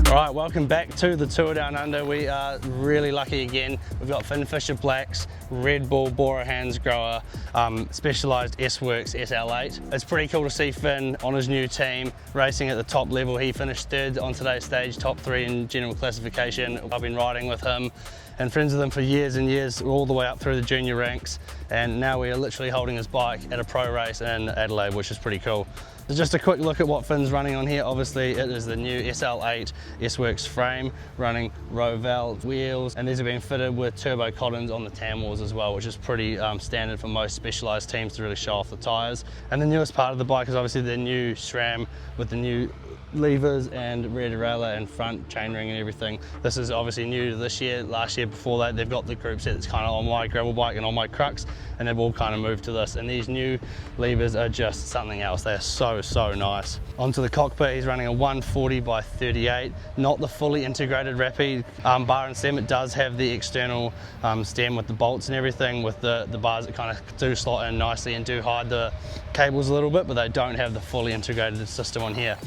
Alright, welcome back to the Tour Down Under. We are really lucky again. We've got Finn Fisher Blacks, Red Bull, BORA hands grower, Specialized S-Works SL8. It's pretty cool to see Finn on his new team, racing at the top level. He finished third on today's stage, top 3 in general classification. I've been riding with him and friends with him for years and years, all the way up through the junior ranks. And now we are literally holding his bike at a pro race in Adelaide, which is pretty cool. So just a quick look at what Finn's running on here. Obviously it is the new SL8 S-Works frame, running Roval wheels, and these have been fitted with turbo Cottons on the TAM wheels as well, which is pretty standard for most Specialized teams to really show off the tyres. And the newest part of the bike is obviously the new SRAM with the new levers and rear derailleur and front chainring and everything. This is obviously new to this year. Last year before that they've got the group set that's kind of on my gravel bike and on my Crux, and they've all kind of moved to this, and these new levers are just something else. They're so nice. Onto the cockpit, he's running a 140/38, not the fully integrated Rapide bar and stem. It does have the external stem with the bolts and everything, with the bars that kind of do slot in nicely and do hide the cables a little bit, but they don't have the fully integrated system on here.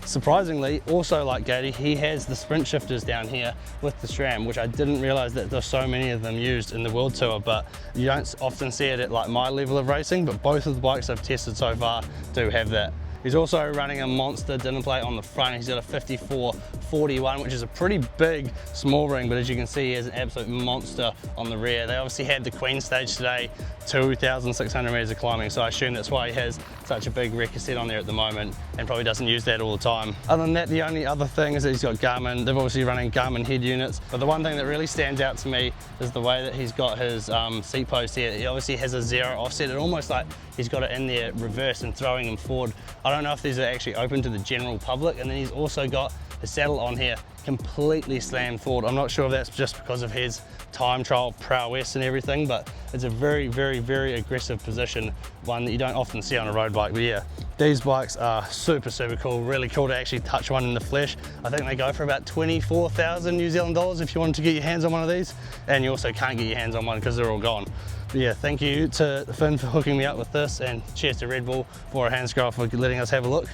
Surprisingly, also like Gatey, he has the sprint shifters down here with the SRAM, which I didn't realize that there's so many of them used in the World Tour, but you don't often see it at like my level of racing, but both of the bikes I've tested so far do have that. He's also running a monster dinner plate on the front. He's got a 54/41, which is a pretty big small ring, but as you can see, he has an absolute monster on the rear. They obviously had the Queen stage today, 2,600 meters of climbing, so I assume that's why he has such a big record set on there at the moment and probably doesn't use that all the time. Other than that, the only other thing is that he's got Garmin. They're obviously running Garmin head units, but the one thing that really stands out to me is the way that he's got his seat post here. He obviously has a 0 offset. It almost like he's got it in there reverse and throwing them forward. I don't know if these are actually open to the general public, and then he's also got the saddle on here completely slammed forward. I'm not sure if that's just because of his time trial prowess and everything, but it's a very aggressive position, one that you don't often see on a road bike. But yeah, these bikes are super cool. Really cool to actually touch one in the flesh. I think they go for about 24,000 New Zealand dollars if you wanted to get your hands on one of these, and you also can't get your hands on one because they're all gone. But yeah, thank you to Finn for hooking me up with this, and cheers to Red Bull for a hand scroll for letting us have a look.